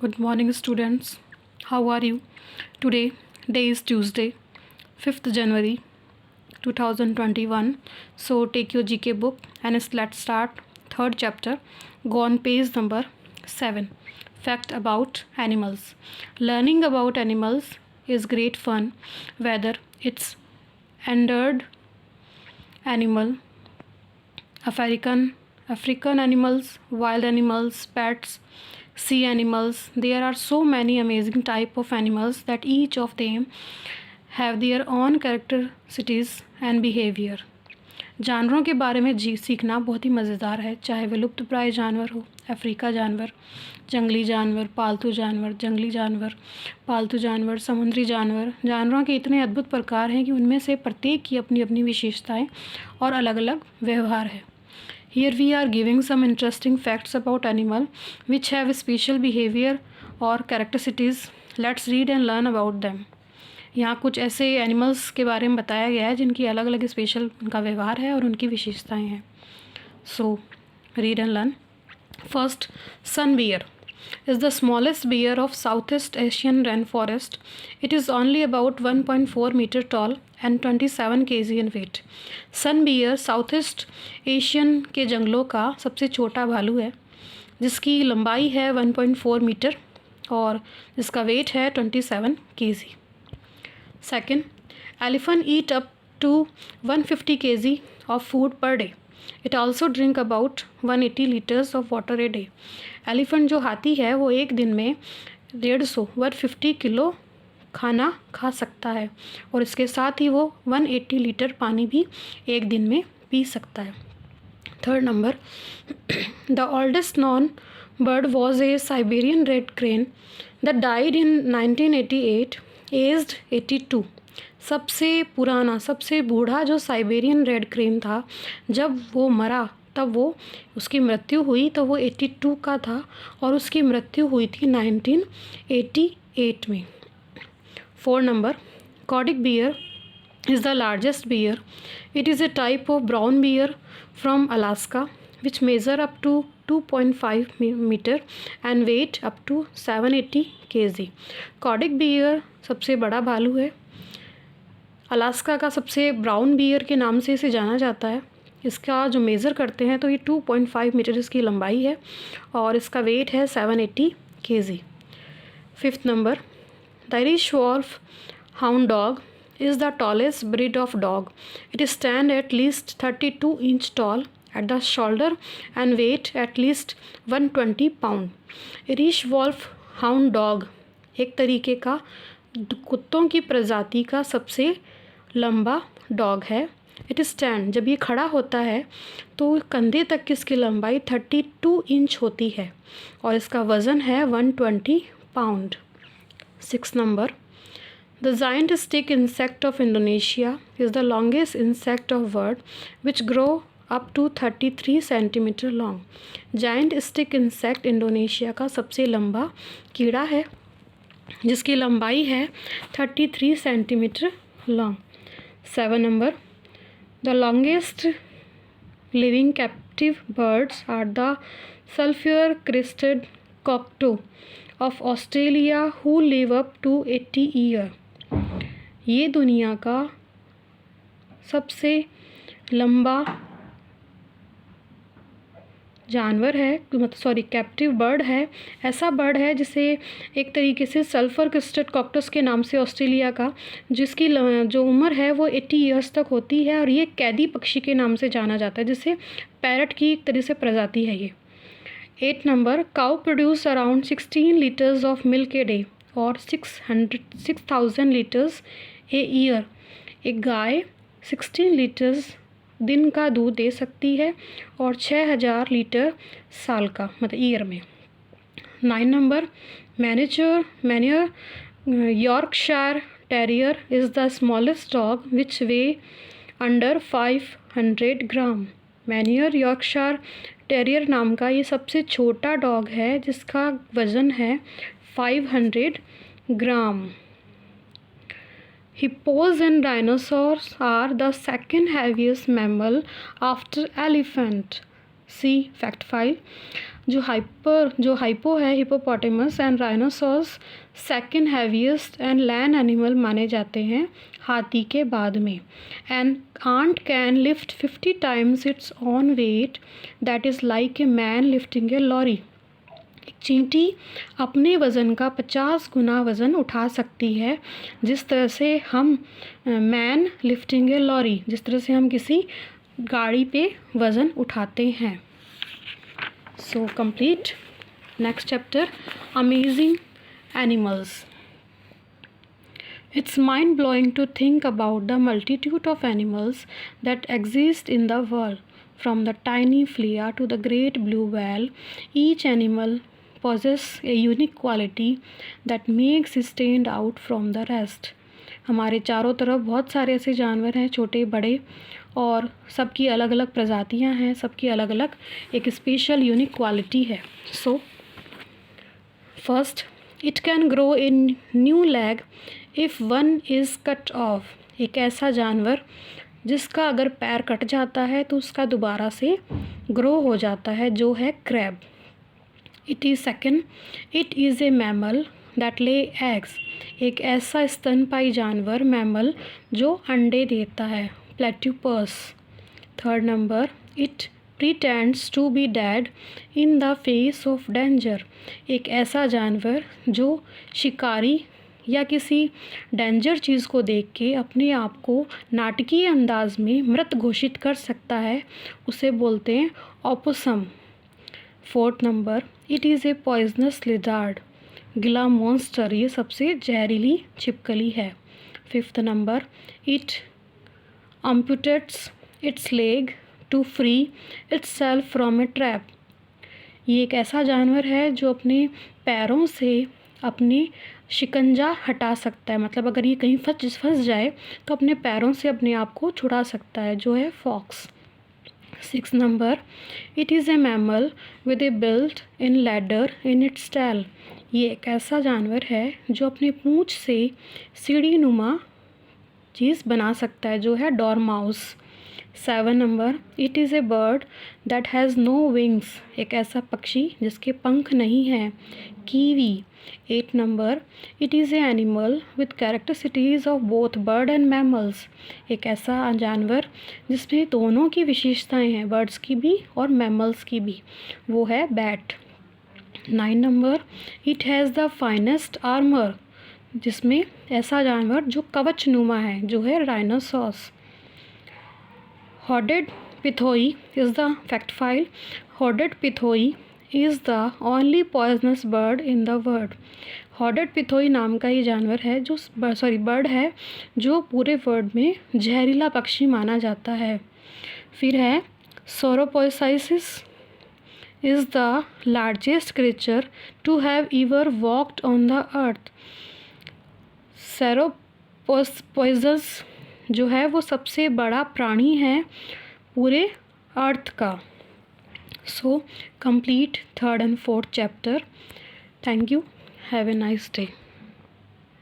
Good morning, students. How are you? Today, day is Tuesday, 5th January 2021. So, take your GK book and let's start third chapter. Go on page number 7. Fact about animals. Learning about animals is great fun, whether it's endangered animal, African animals, wild animals, pets, sea animals. There are so many amazing type of animals that each of them have their own characteristics and behavior. जानवरों के बारे में सीखना बहुत ही मज़ेदार है, चाहे वे लुप्त प्राय जानवर हो, अफ्रीका जानवर, जंगली जानवर, पालतू जानवर, जंगली जानवर, पालतू जानवर, समुद्री जानवर। जानवरों के इतने अद्भुत प्रकार हैं कि उनमें से प्रत्येक की अपनी अपनी विशेषताएं और अलग अलग व्यवहार है। Here we are giving some interesting facts about animal which have special behavior or characteristics. Let's read and learn about them. यहाँ कुछ ऐसे एनिमल्स के बारे में बताया गया है जिनकी अलग अलग स्पेशल उनका व्यवहार है और उनकी विशेषताएं हैं. So read and learn. First, sun bear is the smallest bear of Southeast Asian rainforest. It is only about 1.4 meter tall and 27 kg in weight. Sun bear South Asian के जंगलों का सबसे छोटा भालू है जिसकी लंबाई है 1.4 मीटर और जिसका वेट है 27 kg. Second, elephant eat up to 150 kg of food per day. It also drink about 180 liters of water a day. Elephant जो हाथी है वो एक दिन में 150 किलो खाना खा सकता है और इसके साथ ही वो 180 लीटर पानी भी एक दिन में पी सकता है. Third number, the oldest non bird was a Siberian red crane that died in 1988 aged 82. सबसे पुराना सबसे बूढ़ा जो साइबेरियन रेड क्रेन था, जब वो मरा तब वो उसकी मृत्यु हुई तो वो 82 का था और उसकी मृत्यु हुई थी 1988 में. Four number, Kodiak bear is the largest bear. It is a type of brown bear from Alaska which measure up to 2.5 meter and weight up to 780 kg. कॉडिक beer सबसे बड़ा भालू है. अलास्का का सबसे ब्राउन बियर के नाम से इसे जाना जाता है. इसका जो मेज़र करते हैं तो ये 2.5 मीटर इसकी लंबाई है और इसका वेट है 780 kg. Fifth number, the Irish wolfhound dog is the tallest breed of dog. It stand at least 32 inch tall at the shoulder and weight at least 120 pound. Irish Wolf Hound Dog एक तरीके का कुत्तों की प्रजाति का सबसे लंबा dog है. इट स्टैंड, जब ये खड़ा होता है तो कंधे तक की इसकी लंबाई 32 इंच होती है और इसका वज़न है 120 pound. Six number, the giant stick insect of Indonesia is the longest insect of world which grow up to 33 centimeter long. Giant stick insect Indonesia का सबसे लंबा कीड़ा है जिसकी लंबाई है 33 centimetre long. Seven number, the longest living captive birds are the sulfur crested cockatoo of Australia who live up to 80 years. ये दुनिया का सबसे लंबा जानवर है, कैप्टिव बर्ड है. ऐसा बर्ड है जिसे एक तरीके से सल्फर क्रिस्टेड कॉकटस के नाम से ऑस्ट्रेलिया का, जिसकी जो उम्र है वो 80 ईयर्स तक होती है और ये कैदी पक्षी के नाम से जाना जाता है जिसे पैरट की एक तरह से प्रजाति है ये. Eight number, cow produce around 16 litres of milk a day और 6,000 लीटर्स ए ईयर. एक गाय 16 लीटर्स दिन का दूध दे सकती है और 6,000 लीटर साल का मतलब ईयर में. Nine number, manure Yorkshire terrier is the smallest dog which way under 500 gram. Manure Yorkshire terrier नाम का ये सबसे छोटा डॉग है जिसका वज़न है 500 ग्राम. Hippos and dinosaurs are the second heaviest mammal after elephant. See fact 5. जो हाइपो है hippopotamus and rhinoceros second heaviest and land animal माने जाते हैं हाथी के बाद में। An ant can lift 50 times its own weight, that is like a man lifting a lorry. चींटी अपने वज़न का 50 गुना वज़न उठा सकती है, जिस तरह से हम मैन लिफ्टिंग ए लॉरी, जिस तरह से हम किसी गाड़ी पे वज़न उठाते हैं। So complete. Next chapter, amazing animals. It's mind-blowing to think about the multitude of animals that exist in the world. From the tiny flea to the great blue whale, each animal possesses a unique quality that makes it stand out from the rest. हमारे चारों तरफ बहुत सारे ऐसे जानवर हैं, छोटे बड़े, और सबकी अलग अलग प्रजातियां हैं, सबकी अलग अलग एक स्पेशल यूनिक क्वालिटी है। So first, it can grow in new leg if one is cut off. एक ऐसा जानवर जिसका अगर पैर कट जाता है तो उसका दोबारा से ग्रो हो जाता है, जो है crab. It is second, it is a mammal that lay eggs. एक ऐसा स्तनपायी जानवर मैमल जो अंडे देता है, platypus. Third number, it pretends to be dead in the face of danger. एक ऐसा जानवर जो शिकारी या किसी डेंजर चीज़ को देख के अपने आप को नाटकीय अंदाज में मृत घोषित कर सकता है, उसे बोलते हैं opossum. Fourth number, it is a poisonous lizard. Gila monster, ये सबसे जहरीली छिपकली है। Fifth number, it amputates its leg to free itself from a trap. ये एक ऐसा जानवर है जो अपने पैरों से अपने शिकंजा हटा सकता है, मतलब अगर ये कहीं फंस जाए तो अपने पैरों से अपने आप को छुड़ा सकता है, जो है fox. Six number, it is a mammal with a built in ladder in its tail. ये एक ऐसा जानवर है जो अपने पूँछ से सीढ़ी नुमा चीज़ बना सकता है, जो है dormouse. 7 number, it is a bird that has no wings. एक ऐसा पक्षी जिसके पंख नहीं हैं, kiwi. 8 number, it is an animal with characteristics of both bird and mammals. एक ऐसा जानवर जिसमें दोनों की विशेषताएं हैं, बर्ड्स की भी और मैमल्स की भी, वो है bat. 9 number, it has the finest armour. जिसमें ऐसा जानवर जो कवच नुमा है, जो है rhinoceros. Hooded pithoi is the fact file. Hooded pithoi is the only poisonous bird in the world. Hooded pithoi नाम का ये जानवर है जो बर्ड है जो पूरे वर्ल्ड में जहरीला पक्षी माना जाता है। फिर है Sauropoesis is the largest creature to have ever walked on the earth. Sauropoesis जो है वो सबसे बड़ा प्राणी है पूरे अर्थ का। So complete third and fourth chapter. Thank you, have a nice day.